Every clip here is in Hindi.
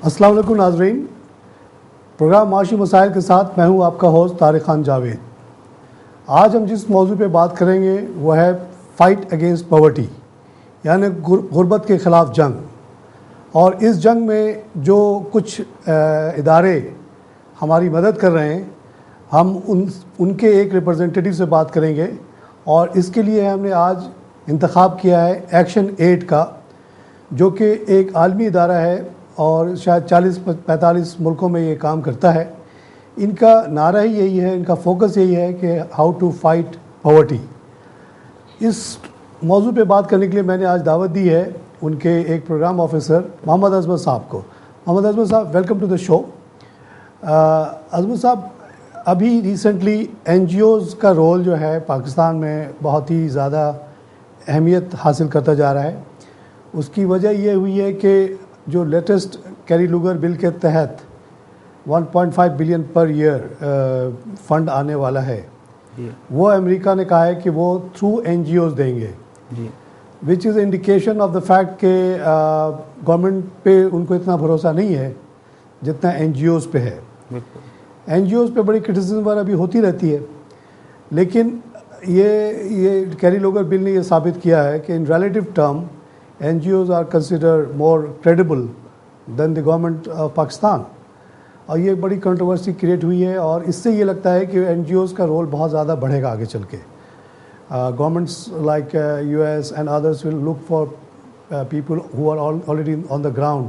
अस्सलाम वालेकुम नाज़रीन। प्रोग्राम माशी मसाइल के साथ मैं हूं आपका होस्ट तारिक खान जावेद। आज हम जिस मौजू पे बात करेंगे वो है फ़ाइट अगेंस्ट पॉवर्टी, यानी गुर्बत के ख़िलाफ़ जंग। और इस जंग में जो कुछ इदारे हमारी मदद कर रहे हैं, हम उनके एक रिप्रेजेंटेटिव से बात करेंगे। और इसके लिए हमने आज इंतखाब किया है एक्शन एड का, जो कि एक आलमी इदारा है और शायद 40-45 मुल्कों में ये काम करता है। इनका नारा ही यही है, इनका फोकस यही है कि हाउ टू फाइट पॉवर्टी। इस मौजू पे बात करने के लिए मैंने आज दावत दी है उनके एक प्रोग्राम ऑफिसर मोहम्मद अजमत साहब को। मोहम्मद अजमत साहब, वेलकम टू द शो। अजमत साहब, अभी रिसेंटली NGOs का रोल जो है पाकिस्तान में बहुत ही ज़्यादा अहमियत हासिल करता जा रहा है। उसकी वजह ये हुई है कि जो लेटेस्ट कैरी लूगर बिल के तहत 1.5 बिलियन पर ईयर फंड आने वाला है, वो अमेरिका ने कहा है कि वो थ्रू NGOs देंगे, which is indication of the fact कि गवर्नमेंट पे उनको इतना भरोसा नहीं है जितना NGOs पे है। NGOs पे बड़ी क्रिटिसिज्म वगैरह भी होती रहती है, लेकिन ये कैरी लूगर बिल ने ये साबित किया है कि इन relative term NGOs are considered more credible than the government of Pakistan। और ये बड़ी कंट्रोवर्सी क्रिएट हुई है और इससे ये लगता है कि NGOs का रोल बहुत ज़्यादा बढ़ेगा आगे चल के। Governments like US and others will look for people who are already on the ground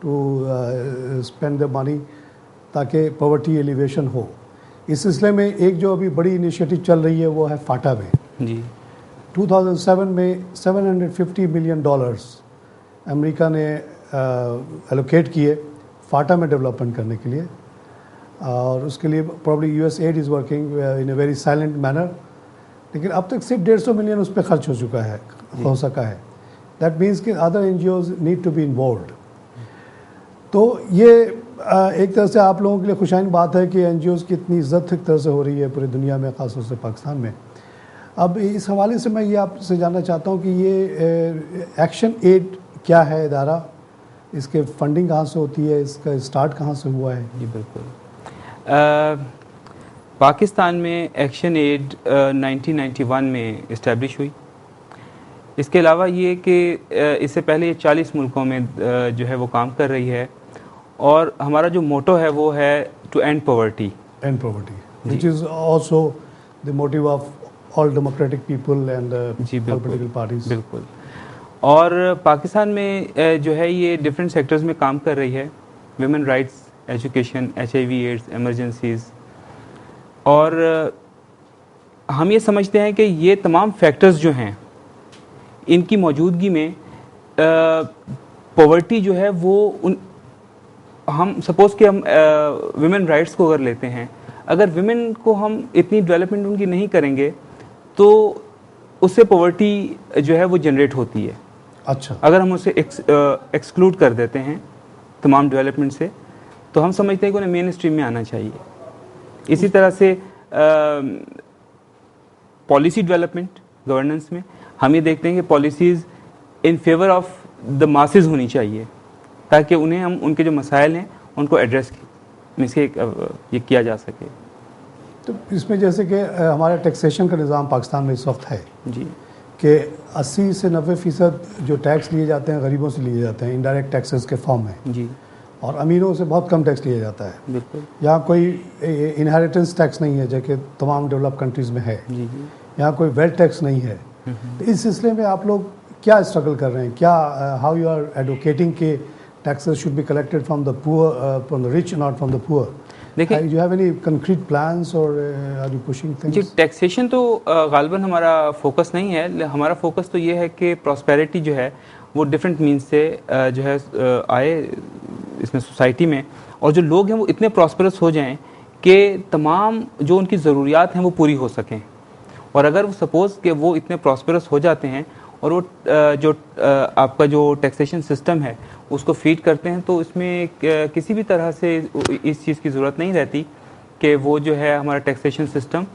to spend the money ताकि पॉवर्टी एलिवेशन हो। इस सिलसिले में एक जो अभी बड़ी इनिशिएटिव चल रही है वो है फाटा में। जी 2007 में $750 मिलियन अमेरिका ने एलोकेट किए फाटा में डेवलपमेंट करने के लिए, और उसके लिए probably USAID is working in a very silent manner. लेकिन अब तक सिर्फ 150 मिलियन उस पर खर्च हो चुका है, हो सका है। दैट मीन्स कि other NGOs need to be involved. तो ये एक तरह से आप लोगों के लिए खुशाइन बात है कि NGOs की इतनी इज्जत एक तरह से हो रही है पूरी दुनिया में, ख़ासतौर से पाकिस्तान में। अब इस हवाले से मैं ये आपसे जानना चाहता हूँ कि ये एक्शन एड क्या है इदारा, इसके फंडिंग कहाँ से होती है, इसका स्टार्ट कहाँ से हुआ है? जी बिल्कुल। पाकिस्तान में एक्शन एड 1991 में इस्टेब्लिश हुई। इसके अलावा ये कि इससे पहले ये 40 मुल्कों में जो है वो काम कर रही है, और हमारा जो मोटो है वो है to end poverty. End poverty which is also the motive of all democratic people and political parties. बिल्कुल। और पाकिस्तान में जो है ये डिफरेंट सेक्टर्स में काम कर रही है, women rights, education, HIV AIDS, emergencies. और हम ये समझते हैं कि ये तमाम फैक्टर्स जो हैं इनकी मौजूदगी में पॉवर्टी जो है वो हम सपोज़ कि हम वुमेन राइट्स को अगर लेते हैं, अगर वुमेन को हम इतनी डेवलपमेंट उनकी नहीं करेंगे तो उससे पॉवर्टी जो है वो जनरेट होती है। अच्छा, अगर हम उसे एक्सक्लूड कर देते हैं तमाम डेवलपमेंट से, तो हम समझते हैं कि उन्हें मेन स्ट्रीम में आना चाहिए। इसी तरह से पॉलिसी डेवलपमेंट, गवर्नेंस में हम ये देखते हैं कि policies in favour of the masses होनी चाहिए, ताकि उन्हें हम उनके जो मसाइल हैं उनको एड्रेस ये किया जा सके। तो इसमें जैसे कि हमारा टैक्सेशन का निज़ाम पाकिस्तान में इस वक्त है जी कि 80 से 90% जो टैक्स लिए जाते हैं गरीबों से लिए जाते हैं, इनडायरेक्ट टैक्सेस के फॉर्म में जी, और अमीरों से बहुत कम टैक्स लिया जाता है। बिल्कुल। यहाँ कोई इनहेरिटेंस टैक्स नहीं है जो कि तमाम डेवलप कंट्रीज़ में है। जी। यहाँ कोई वेल्थ टैक्स नहीं है। तो इस सिलसिले में आप लोग क्या स्ट्रगल कर रहे हैं? क्या हाउ यू आर एडवोकेटिंग के taxes should be collected from the poor, from the rich, not from the poor? देखिए, you have any concrete plans और आर यू पुशिंग थिंग्स? जी, टैक्सेशन तो गालिबन हमारा फोकस नहीं है। हमारा फोकस तो ये है कि प्रॉस्पेरिटी जो है वो डिफरेंट मीन्स से जो है आए इसमें सोसाइटी में, और जो लोग हैं वो इतने प्रॉस्परस हो जाएं कि तमाम जो उनकी ज़रूरियात हैं वो पूरी हो सकें। और अगर वो सपोज़ कि वो इतने प्रॉस्परस हो जाते हैं और वो जो आपका जो टैक्सेशन सिस्टम है उसको फीड करते हैं, तो इसमें किसी भी तरह से इस चीज़ की ज़रूरत नहीं रहती कि वो जो है हमारा टैक्सेशन सिस्टम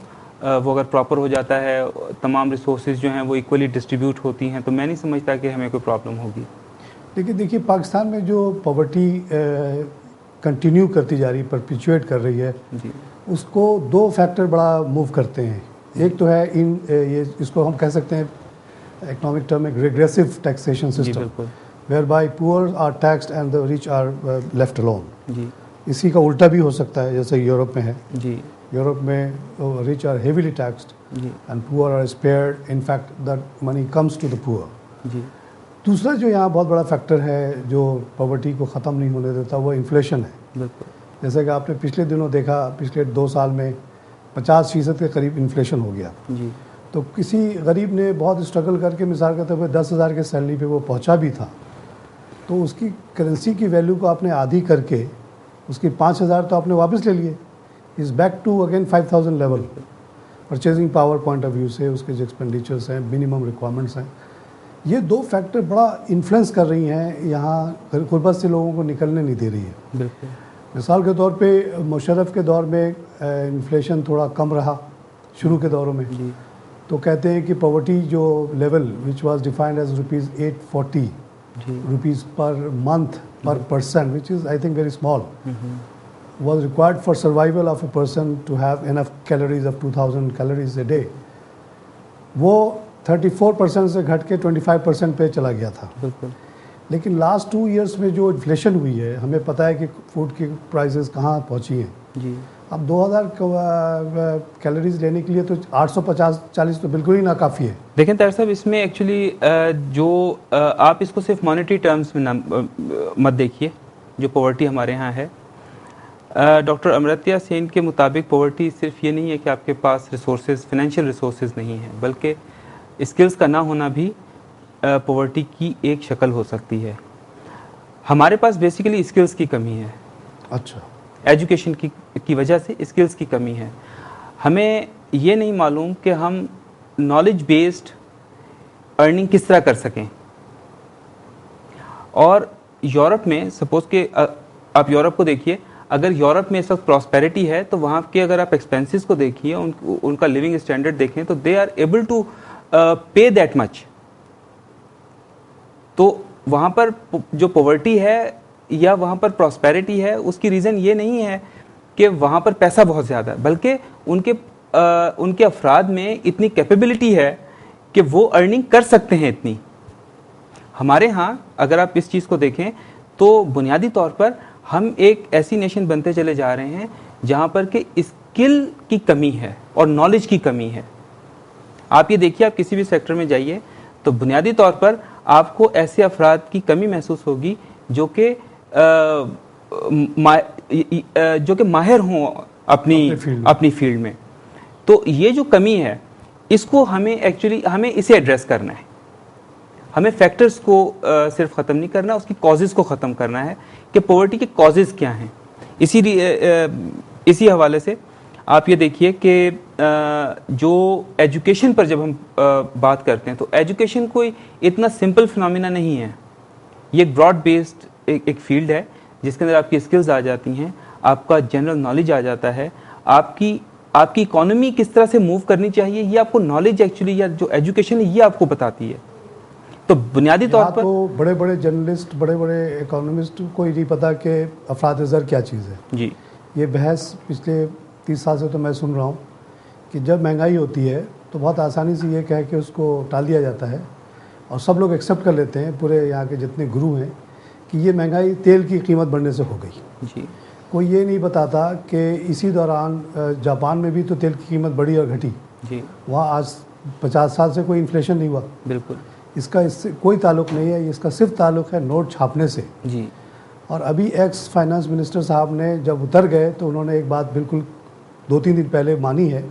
वो अगर प्रॉपर हो जाता है, तमाम रिसोर्सेज जो हैं वो इक्वली डिस्ट्रीब्यूट होती हैं, तो मैं नहीं समझता कि हमें कोई प्रॉब्लम होगी। लेकिन देखिए पाकिस्तान में जो पॉवर्टी कंटिन्यू करती जा रही है, परपिचुएट कर रही है, जी उसको दो फैक्टर बड़ा मूव करते हैं। एक तो है ये इसको हम कह सकते हैं इकोनॉमिक टर्म में रिग्रेसिव टैक्सेशन जी सिस्टम, बिल्कुल whereby poor are taxed and the rich are left alone. जी इसी का उल्टा भी हो सकता है, जैसे यूरोप में है। जी यूरोप में रिच आर हेवीली टैक्स्ड जी and poor are spared, in fact that money comes to the poor. जी दूसरा जो यहाँ बहुत बड़ा फैक्टर है जो पॉवर्टी को ख़त्म नहीं होने देता, वो इन्फ्लेशन है। बिल्कुल जैसे कि आपने पिछले दिनों देखा, पिछले 2 साल में 50% के करीब इन्फ्लेशन हो गया। जी तो किसी गरीब ने बहुत स्ट्रगल करके मिसाल के तौर पर 10,000 के सैलरी पे वो पहुंचा भी था, तो उसकी करेंसी की वैल्यू को आपने आधी करके उसकी 5,000 तो आपने वापस ले लिए, is back to again 5,000 level. Purchasing power point of view से उसके जो एक्सपेंडिचर्स हैं, मिनिमम रिक्वायरमेंट्स हैं, ये दो फैक्टर बड़ा इन्फ्लुएंस कर रही हैं, यहाँ गुर्बत से लोगों को निकलने नहीं दे रही है। बिल्कुल मिसाल के तौर पे मुशर्रफ के दौर में इन्फ्लेशन थोड़ा कम रहा शुरू के दौरों में, जी तो कहते हैं कि पॉवर्टी जो level which was defined as ₹840 जी per month per person, which is I think very small, was required for survival of a person to have enough calories of 2000 calories a day, वो 34% से घट के 25% पे चला गया था। बिल्कुल लेकिन लास्ट 2 इयर्स में जो इन्फ्लेशन हुई है, हमें पता है कि फूड की प्राइसेस कहाँ पहुँची हैं। जी अब 2000 कैलोरीज लेने के लिए तो 850-40 तो बिल्कुल ही नाकाफ़ी है। देखें तार साहब, इसमें एक्चुअली जो आप इसको सिर्फ मॉनेटरी टर्म्स में मत देखिए जो पॉवर्टी हमारे यहाँ है। डॉक्टर अमर्त्य सेन के मुताबिक पॉवर्टी सिर्फ ये नहीं है कि आपके पास रिसोर्सेज, फाइनेंशियल रिसोर्सेज नहीं हैं, बल्कि स्किल्स का ना होना भी पॉवर्टी की एक शक्ल हो सकती है। हमारे पास बेसिकली स्किल्स की कमी है। अच्छा, एजुकेशन की वजह से स्किल्स की कमी है। हमें ये नहीं मालूम कि हम नॉलेज बेस्ड अर्निंग किस तरह कर सकें। और यूरोप में सपोज के आप यूरोप को देखिए, अगर यूरोप में इस वक्त प्रॉस्पेरिटी है तो वहाँ के अगर आप एक्सपेंसेस को देखिए, उनका लिविंग स्टैंडर्ड देखें तो दे आर एबल टू पे दैट मच। तो वहाँ पर जो पॉवर्टी है या वहाँ पर प्रॉस्पेरिटी है, उसकी रीज़न ये नहीं है कि वहाँ पर पैसा बहुत ज़्यादा है, बल्कि उनके अफराद में इतनी कैपेबिलिटी है कि वो अर्निंग कर सकते हैं इतनी। हमारे यहाँ अगर आप इस चीज़ को देखें तो बुनियादी तौर पर हम एक ऐसी नेशन बनते चले जा रहे हैं जहाँ पर कि स्किल की कमी है और नॉलेज की कमी है। आप ये देखिए, आप किसी भी सेक्टर में जाइए तो बुनियादी तौर पर आपको ऐसे अफराद की कमी महसूस होगी जो कि माहिर हों अपनी फील्ड में। तो ये जो कमी है, इसको हमें इसे एड्रेस करना है। हमें फैक्टर्स को सिर्फ ख़त्म नहीं करना, उसकी कॉजेज़ को ख़त्म करना है कि पॉवर्टी के कॉजेज़ क्या हैं। इसी हवाले से आप ये देखिए कि जो एजुकेशन पर जब हम बात करते हैं तो एजुकेशन कोई इतना सिंपल फिनोमिना नहीं है। ये एक ब्रॉड बेस्ड एक फील्ड है जिसके अंदर आपकी स्किल्स आ जाती हैं, आपका जनरल नॉलेज आ जाता है, आपकी इकोनॉमी किस तरह से मूव करनी चाहिए, ये आपको नॉलेज एक्चुअली या जो एजुकेशन है ये आपको बताती है। तो बुनियादी तौर पर तो बड़े बड़े जर्नलिस्ट, बड़े बड़े इकोनॉमिस्ट को ही नहीं पता कि अफराद-ए-ज़र क्या चीज़ है। जी, ये बहस पिछले 30 साल से तो मैं सुन रहा हूँ कि जब महंगाई होती है तो बहुत आसानी से ये कह के उसको टाल दिया जाता है और सब लोग एक्सेप्ट कर लेते हैं, पूरे यहाँ के जितने गुरु हैं, कि ये महंगाई तेल की कीमत बढ़ने से हो गई। जी, कोई ये नहीं बताता कि इसी दौरान जापान में भी तो तेल की कीमत बढ़ी और घटी। जी, वहाँ आज 50 साल से कोई इन्फ्लेशन नहीं हुआ। बिल्कुल। इसका इससे कोई ताल्लुक़ नहीं है, इसका सिर्फ ताल्लुक़ है नोट छापने से। जी, और अभी एक्स फाइनेंस मिनिस्टर साहब ने जब उतर गए तो उन्होंने एक बात बिल्कुल 2-3 दिन पहले मानी है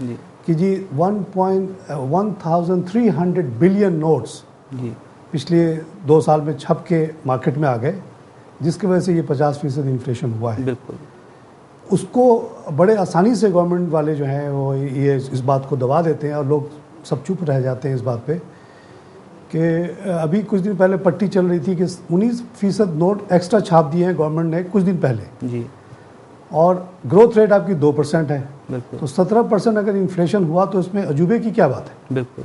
जी, कि जी 1300 बिलियन नोट्स जी, पिछले 2 साल में छप के मार्केट में आ गए, जिसकी वजह से ये 50% इन्फ्लेशन हुआ है। बिल्कुल। उसको बड़े आसानी से गवर्नमेंट वाले जो हैं वो ये इस बात को दबा देते हैं और लोग सब चुप रह जाते हैं इस बात पे कि अभी कुछ दिन पहले पट्टी चल रही थी कि 19% नोट एक्स्ट्रा छाप दिए हैं गवर्नमेंट ने कुछ दिन पहले, जी, और ग्रोथ रेट आपकी 2% है। बिल्कुल। तो 17% अगर इन्फ्लेशन हुआ तो इसमें अजूबे की क्या बात है। बिल्कुल।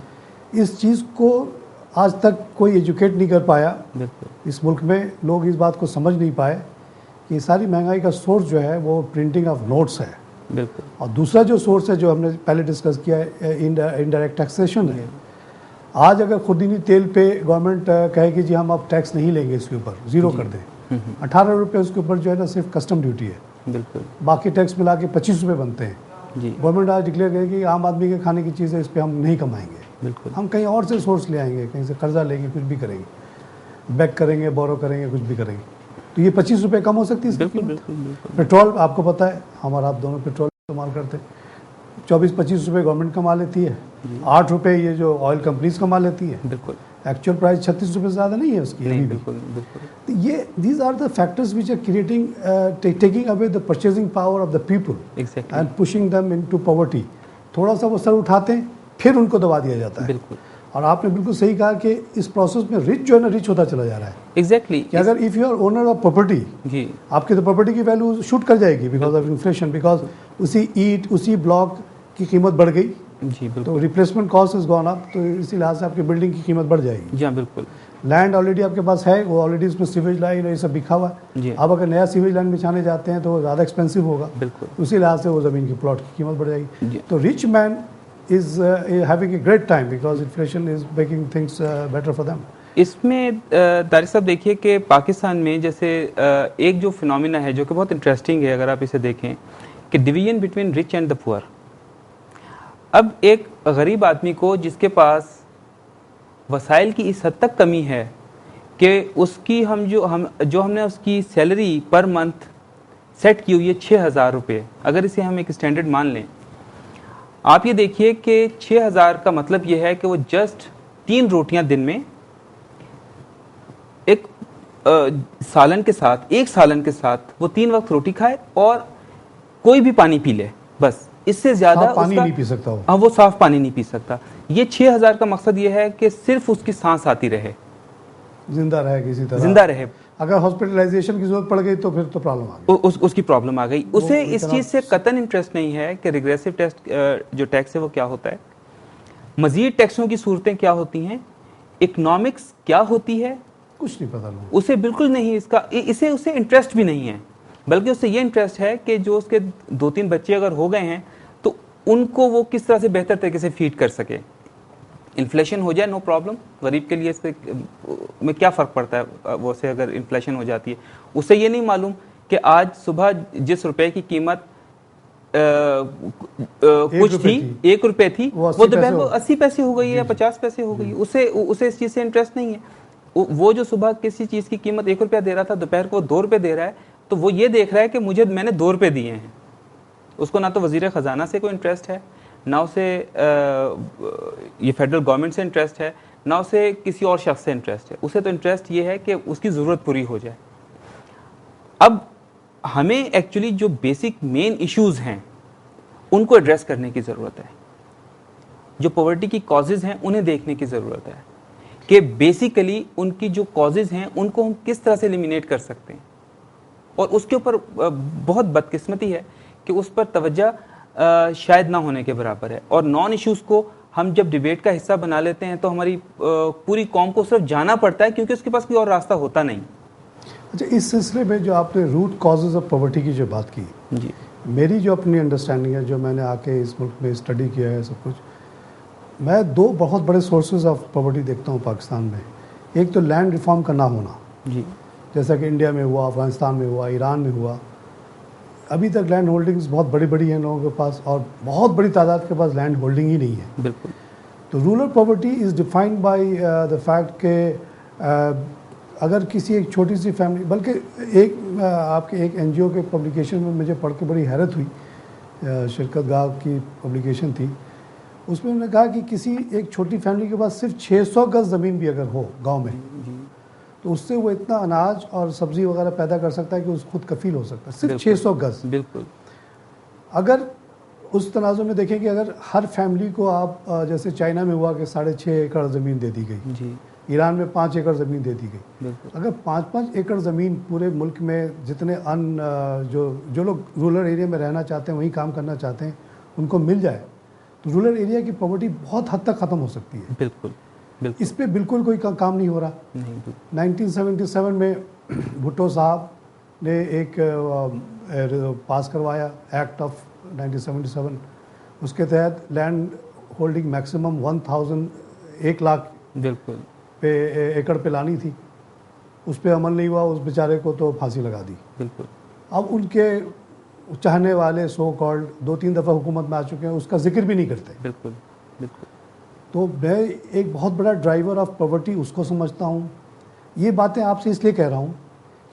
इस चीज़ को आज तक कोई एजुकेट नहीं कर पाया। बिल्कुल इस मुल्क में लोग इस बात को समझ नहीं पाए कि सारी महंगाई का सोर्स जो है वो प्रिंटिंग ऑफ नोट्स है। बिल्कुल। और दूसरा जो सोर्स है जो हमने पहले डिस्कस किया है इनडायरेक्ट टैक्सेशन है। आज अगर खुदीनी तेल पे गवर्नमेंट कहे कि जी हम अब टैक्स नहीं लेंगे, इसके ऊपर ज़ीरो कर दें, 18 रुपये उसके ऊपर जो है ना सिर्फ कस्टम ड्यूटी है, बिल्कुल बाकी टैक्स मिला के 25 रुपये बनते हैं। जी गवर्नमेंट आज डिक्लेयर करेगी कि आम आदमी के खाने की चीज़ें इस पर हम नहीं कमाएंगे, बिल्कुल हम कहीं और से सोर्स ले आएंगे, कहीं से कर्जा लेंगे, कुछ भी करेंगे, बैक करेंगे, बोरो करेंगे, कुछ भी करेंगे, तो ये 25 रुपये कम हो सकती है। बिल्कुल बिल्कुल बिल्कुल। पेट्रोल आपको पता है, हमारा आप दोनों पेट्रोल इस्तेमाल करते हैं, 24-25 रुपये गवर्नमेंट कमा लेती है, 8 रुपये ये जो ऑयल कंपनीज कमा लेती है। बिल्कुल एक्चुअल प्राइस 36 रुपये से ज़्यादा नहीं है उसकी नहीं, अभी भी। बिल्कुल बिल्कुल। तो ये these are the factors which are creating taking away the purchasing power of the people exactly and pushing them into poverty. थोड़ा सा वो सर उठाते हैं, फिर उनको दबा दिया जाता है। बिल्कुल। और आपने बिल्कुल सही कहा कि इस प्रोसेस में रिच जो है ना रिच होता चला जा रहा है। एग्जैक्टली कि अगर if you are owner of property, जी आपकी तो प्रॉपर्टी की वैल्यू शूट कर जाएगी बिकॉज ऑफ इन्फ्लेशन, बिकॉज उसी ईट उसी ब्लॉक की कीमत बढ़ गई, जी बिल्कुल। तो replacement cost is gone up, तो इसी लिहाज से आपकी बिल्डिंग की कीमत बढ़ जाएगी। जी हाँ बिल्कुल लैंड ऑलरेडी आपके पास है, वो ऑलरेडी उसमें सीवेज लाइन ये सब बिखा हुआ जी। है। अब अगर नया सीवेज लाइन बिछाने जाते हैं तो वो ज़्यादा एक्सपेंसिव होगा, बिल्कुल उसी लिहाज से वो ज़मीन की प्लॉट की कीमत बढ़ जाएगी। जी। तो rich man is having a great time because inflation is making things better for them. इसमें तारिक साहब देखिए कि पाकिस्तान में जैसे एक जो फिनोमिना है जो कि बहुत इंटरेस्टिंग है, अगर आप इसे देखें कि division between rich and the poor. अब एक गरीब आदमी को जिसके पास वसाइल की इस हद तक कमी है कि उसकी हमने उसकी सैलरी पर मंथ सेट की हुई है 6,000 रुपये, अगर इसे हम एक स्टैंडर्ड मान लें, आप ये देखिए कि 6,000 का मतलब ये है कि वो जस्ट 3 रोटियां दिन में एक सालन के साथ, एक सालन के साथ वो 3 वक्त रोटी खाए और कोई भी पानी पी ले, बस इससे ज्यादा पानी नहीं पी सकता वो। हाँ, वो साफ पानी नहीं पी सकता। ये 6,000 का मकसद ये है कि सिर्फ उसकी सांस आती रहे, जिंदा रहे, किसी तरह जिंदा रहे। अगर हॉस्पिटलाइजेशन की जरूरत पड़ गई तो फिर तो प्रॉब्लम आ गई, उसकी प्रॉब्लम आ गई। उसे इस चीज से कतन इंटरेस्ट नहीं है कि रिग्रेसिव जो टैक्स है वो क्या होता है, मजीद टैक्सों की सूरतें क्या होती हैं, इकोनॉमिक्स क्या होती है, कुछ नहीं पता लोगों उसे बिल्कुल नहीं, उसे इंटरेस्ट भी नहीं है। बल्कि उससे ये इंटरेस्ट है कि जो उसके 2-3 बच्चे अगर हो गए हैं तो उनको वो किस तरह से बेहतर तरीके से फीड कर सके। इन्फ्लेशन हो जाए नो प्रॉब्लम, गरीब के लिए इससे में क्या फ़र्क पड़ता है, वो से अगर इन्फ्लेशन हो जाती है, उसे ये नहीं मालूम कि आज सुबह जिस रुपए की कीमत कुछ थी 1 रुपये थी, वो दोपहर को 80 पैसे हो गई है या 50 पैसे हो गई है। उसे इस चीज़ से इंटरेस्ट नहीं है। वो जो सुबह किसी चीज़ की कीमत 1 रुपया दे रहा था, दोपहर को 2 रुपये दे रहा है, तो वो ये देख रहा है कि मैंने 2 रुपये दिए हैं। उसको ना तो वजीर ख़जाना से कोई इंटरेस्ट है, ना उसे ये फेडरल गवर्नमेंट से इंटरेस्ट है, ना उसे किसी और शख्स से इंटरेस्ट है। उसे तो इंटरेस्ट ये है कि उसकी ज़रूरत पूरी हो जाए। अब हमें एक्चुअली जो बेसिक मेन इश्यूज़ हैं उनको एड्रेस करने की ज़रूरत है। जो पॉवर्टी की कॉजेज़ हैं उन्हें देखने की ज़रूरत है कि बेसिकली उनकी जो कॉजेज़ हैं उनको हम किस तरह से एलिमिनेट कर सकते हैं। और उसके ऊपर बहुत बदकिस्मती है कि उस पर तवज्जो शायद ना होने के बराबर है। और नॉन इश्यूज़ को हम जब डिबेट का हिस्सा बना लेते हैं तो हमारी पूरी कौम को सिर्फ जाना पड़ता है, क्योंकि उसके पास कोई और रास्ता होता नहीं। अच्छा, इस सिलसिले में जो आपने रूट कॉजेज़ ऑफ पॉवर्टी की जो बात की, जी, मेरी जो अपनी अंडरस्टैंडिंग है, जो मैंने आके इस मुल्क में स्टडी किया है सब कुछ, मैं 2 बहुत बड़े सोर्सेज ऑफ पॉवर्टी देखता हूँ पाकिस्तान में। एक तो लैंड रिफॉर्म का ना होना, जी, जैसा कि इंडिया में हुआ, अफगानिस्तान में हुआ, ईरान में हुआ। अभी तक लैंड होल्डिंग्स बहुत बड़ी बड़ी हैं लोगों के पास, और बहुत बड़ी तादाद के पास लैंड होल्डिंग ही नहीं है। बिल्कुल। तो rural poverty is defined by the fact के अगर किसी एक छोटी सी फैमिली, बल्कि आपके एक एनजीओ के पब्लिकेशन में मुझे पढ़ के बड़ी हैरत हुई, शिरकत गाह की पब्लिकेशन थी, उसमें उन्होंने कहा कि किसी एक छोटी फैमिली के पास सिर्फ 600 गज ज़मीन भी अगर हो गांव में, तो उससे वो इतना अनाज और सब्ज़ी वगैरह पैदा कर सकता है कि उस खुद कफील हो सकता है, सिर्फ 600 गज। बिल्कुल। अगर उस तनाज़ुर में देखें कि अगर हर फैमिली को आप जैसे चाइना में हुआ कि 6.5 एकड़ ज़मीन दे दी गई, जी, ईरान में 5 एकड़ ज़मीन दे दी गई, बिल्कुल। अगर 5-5 एकड़ ज़मीन पूरे मुल्क में जितने जो लोग रूरल एरिया में रहना चाहते हैं, वहीं काम करना चाहते हैं, उनको मिल जाए, तो रूरल एरिया की पॉवर्टी बहुत हद तक ख़त्म हो सकती है। बिल्कुल। बिल्कुल। इस पे बिल्कुल कोई काम नहीं हो रहा। नहीं, 1977 में भुट्टो साहब ने एक पास करवाया एक्ट ऑफ 1977, उसके तहत लैंड होल्डिंग मैक्सिमम 1 लाख बिल्कुल पे एकड़ पे लानी थी। उस पर अमल नहीं हुआ, उस बेचारे को तो फांसी लगा दी। बिल्कुल। अब उनके चाहने वाले सो कॉल्ड 2-3 दफ़ा हुकूमत में आ चुके हैं, उसका जिक्र भी नहीं करते। बिल्कुल बिल्कुल। तो मैं एक बहुत बड़ा ड्राइवर ऑफ पॉवर्टी उसको समझता हूँ। ये बातें आपसे इसलिए कह रहा हूँ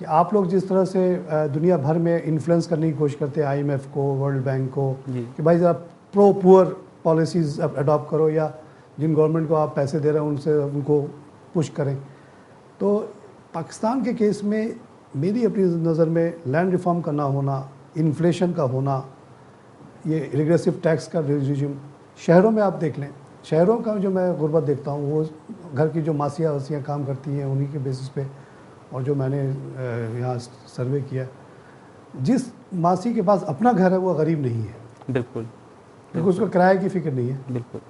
कि आप लोग जिस तरह से दुनिया भर में इन्फ्लुएंस करने की कोशिश करते हैं IMF को, वर्ल्ड बैंक को, जी। कि भाई ज़रा प्रो पुअर पॉलिसीज़ अडॉप्ट करो, या जिन गवर्नमेंट को आप पैसे दे रहे हैं उनसे उनको पुश करें। तो पाकिस्तान के केस में मेरी अपनी नज़र में लैंड रिफॉर्म का ना होना, इन्फ्लेशन का होना, ये रिग्रेसिव टैक्स का रिजिम, शहरों में आप देख लें, शहरों का जो मैं गुर्बत देखता हूँ, वो घर की जो मासियाँ वसियाँ काम करती हैं उन्हीं के बेसिस पे, और जो मैंने यहाँ सर्वे किया, जिस मासी के पास अपना घर है वो गरीब नहीं है। बिल्कुल। क्योंकि उसको किराए की फिक्र नहीं है। बिल्कुल।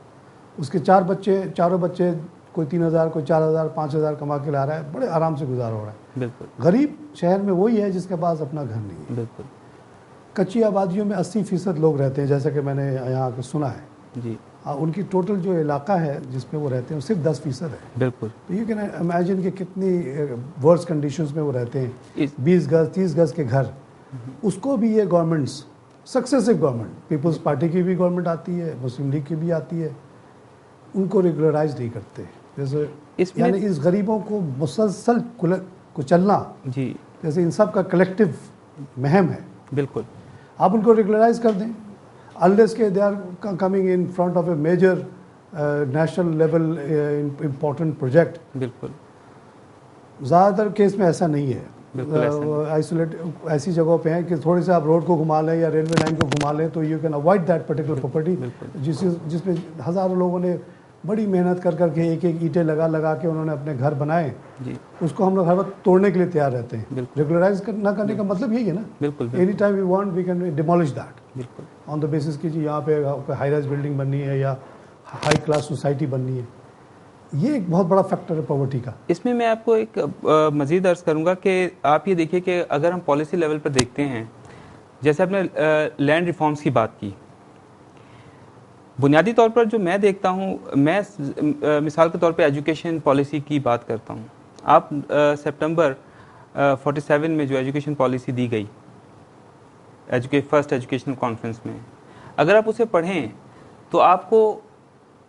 उसके चारों बच्चे कोई 3,000, कोई 4,000, 5,000 कमा के ला रहा है, बड़े आराम से गुजारा हो रहा है। बिल्कुल। गरीब शहर में वही है जिसके पास अपना घर नहीं है। बिल्कुल। कच्ची आबादियों में 80% लोग रहते हैं, जैसा कि मैंने यहाँ पर सुना है जी। उनकी टोटल जो इलाका है जिसमें वो रहते हैं सिर्फ 10% है। बिल्कुल। तो यू कैन इमेजिन कि कितनी वर्स्ट कंडीशंस में वो रहते हैं। 20 गज 30 गज के घर, उसको भी ये governments, successive government, Peoples Party की भी गवर्नमेंट आती है, मुस्लिम लीग की भी आती है, उनको रेगुलराइज नहीं करते। जैसे यानी इस गरीबों को मुसलसल कुचलना, जी, जैसे इन सब का कलेक्टिव महम है। बिल्कुल। आप उनको रेगुलराइज कर दें, अनलेस के they are coming in front of a major national level important project. बिल्कुल। ज़्यादातर केस में ऐसा नहीं है। बिल्कुल आइसोलेट ऐसी जगहों पे हैं कि थोड़ी से आप रोड को घुमा लें या रेलवे लाइन को घुमा लें तो you can avoid that particular property, जिसमें हज़ारों लोगों ने बड़ी मेहनत कर करके एक ईंटें लगा के उन्होंने अपने घर बनाए जी। उसको हम लोग हर वक्त तोड़ने के लिए तैयार रहते हैं। बिल्कुल। रेगुलराइज ना करने का मतलब यही है ना। बिल्कुल। Any time we want we can demolish that बिल्कुल। ऑन द बेसिस कि जी यहाँ पे हाई राइज बिल्डिंग बननी है या हाई क्लास सोसाइटी बननी है। ये एक बहुत बड़ा फैक्टर है पॉवर्टी का। इसमें मैं आपको एक मज़ीद अर्ज़ करूँगा कि आप ये देखिए कि अगर हम पॉलिसी लेवल पर देखते हैं, जैसे आपने लैंड रिफॉर्म्स की बात की, बुनियादी तौर पर जो मैं देखता हूँ, मैं मिसाल के तौर पे एजुकेशन पॉलिसी की बात करता हूँ। आप सितंबर 47 में जो एजुकेशन पॉलिसी दी गई फर्स्ट एजुकेशनल कॉन्फ्रेंस में, अगर आप उसे पढ़ें तो आपको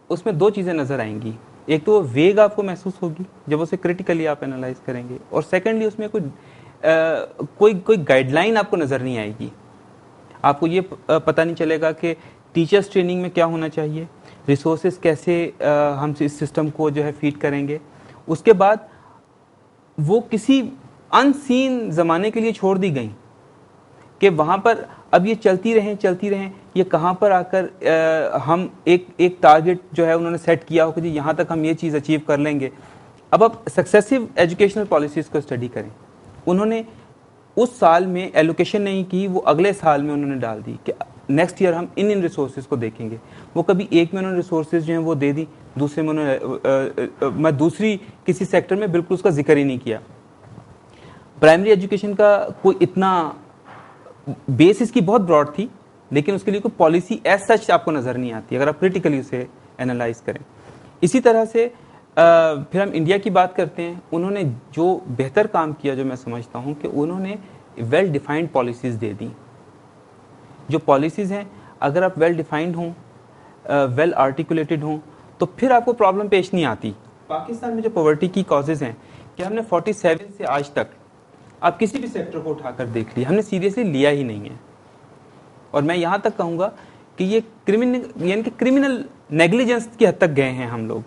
उसमें दो चीज़ें नज़र आएंगी। एक तो वो वेग आपको महसूस होगी जब उसे क्रिटिकली आप एनालाइज करेंगे, और सेकेंडली उसमें कोई गाइडलाइन आपको नज़र नहीं आएगी। आपको ये पता नहीं चलेगा कि टीचर्स ट्रेनिंग में क्या होना चाहिए, रिसोर्सेज कैसे हम इस सिस्टम को जो है फीड करेंगे। उसके बाद वो किसी अनसीन ज़माने के लिए छोड़ दी गई कि वहाँ पर अब ये चलती रहें, ये कहाँ पर आकर हम एक टारगेट जो है उन्होंने सेट किया हो कि जी यहाँ तक हम ये चीज़ अचीव कर लेंगे। अब आप सक्सेसिव एजुकेशनल पॉलिसीज़ को स्टडी करें, उन्होंने उस साल में एलोकेशन नहीं की, वो अगले साल में उन्होंने डाल दी कि नेक्स्ट ईयर हम इन रिसोर्सेज को देखेंगे। वो कभी एक में उन्होंने रिसोर्सेज जो हैं वो दे दी, दूसरे में उन्होंने दूसरी किसी सेक्टर में बिल्कुल उसका जिक्र ही नहीं किया। प्राइमरी एजुकेशन का कोई इतना बेस इसकी बहुत ब्रॉड थी, लेकिन उसके लिए कोई पॉलिसी एज सच आपको नज़र नहीं आती अगर आप क्रिटिकली उसे एनालाइज करें। इसी तरह से फिर हम इंडिया की बात करते हैं। उन्होंने जो बेहतर काम किया, जो मैं समझता हूँ कि उन्होंने वेल डिफाइंड पॉलिसीज़ दे दी। जो पॉलिसीज़ हैं अगर आप वेल डिफाइंड हों, वेल आर्टिकुलेटेड हों, तो फिर आपको प्रॉब्लम पेश नहीं आती। पाकिस्तान में जो पॉवर्टी की कॉजेज़ हैं कि हमने 47 से आज तक आप किसी भी सेक्टर को उठाकर देख लिया, हमने सीरियसली लिया ही नहीं है। और मैं यहाँ तक कहूँगा कि ये क्रिमिनल नेग्लिजेंस की हद तक गए हैं हम लोग,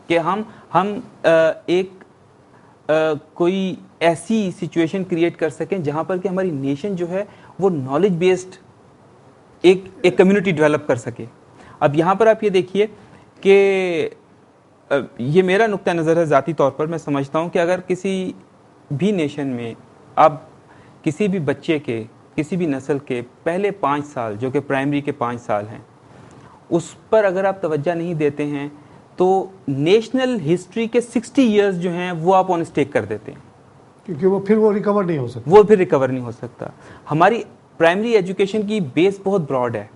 कि हम कोई ऐसी सिचुएशन क्रिएट कर सकें जहाँ पर कि हमारी नेशन जो है वो नॉलेज बेस्ड एक कम्युनिटी डेवलप कर सके। अब यहाँ पर आप ये देखिए कि ये मेरा नुक्ता नज़र है, ज़ाती तौर पर मैं समझता हूँ कि अगर किसी भी नेशन में आप किसी भी बच्चे के, किसी भी नस्ल के पहले 5 साल जो कि प्राइमरी के 5 साल हैं, उस पर अगर आप तवज्जो नहीं देते हैं तो नेशनल हिस्ट्री के 60 इयर्स जो हैं वो आप ऑन स्टेक कर देते हैं, क्योंकि वो रिकवर नहीं हो सकता। वो फिर रिकवर नहीं हो सकता। हमारी प्राइमरी एजुकेशन की बेस बहुत ब्रॉड है।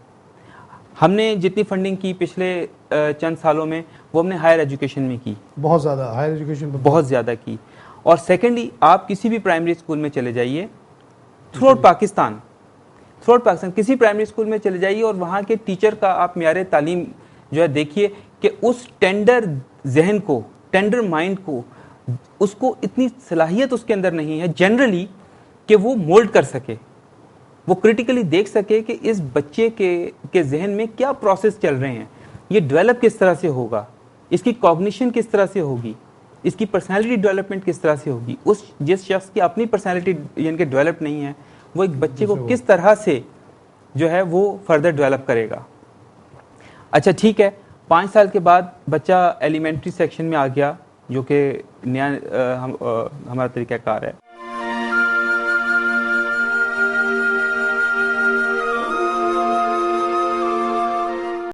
हमने जितनी फंडिंग की पिछले चंद सालों में, वो हमने हायर एजुकेशन में की, बहुत ज़्यादा हायर एजुकेशन पर बहुत ज़्यादा की। और सेकेंडली, आप किसी भी प्राइमरी स्कूल में चले जाइए थ्रू आउट पाकिस्तान किसी प्राइमरी स्कूल में चले जाइए और वहाँ के टीचर का आप म्यार तालीम जो है देखिए कि उस टेंडर जहन को, टेंडर माइंड को, उसको इतनी सलाहियत उसके अंदर नहीं है जनरली कि वो मोल्ड कर सके, वो क्रिटिकली देख सके कि इस बच्चे के जहन में क्या प्रोसेस चल रहे हैं, ये डेवलप किस तरह से होगा, इसकी कॉग्निशन किस तरह से होगी, इसकी पर्सनालिटी डेवलपमेंट किस तरह से होगी। जिस शख्स की अपनी पर्सनालिटी यानी कि डेवलप नहीं है, वो एक बच्चे को किस तरह से जो है वो फर्दर डेवलप करेगा। अच्छा ठीक है, 5 साल के बाद बच्चा एलिमेंट्री सेक्शन में आ गया, जो कि नया हमारा तरीक़ाकार है।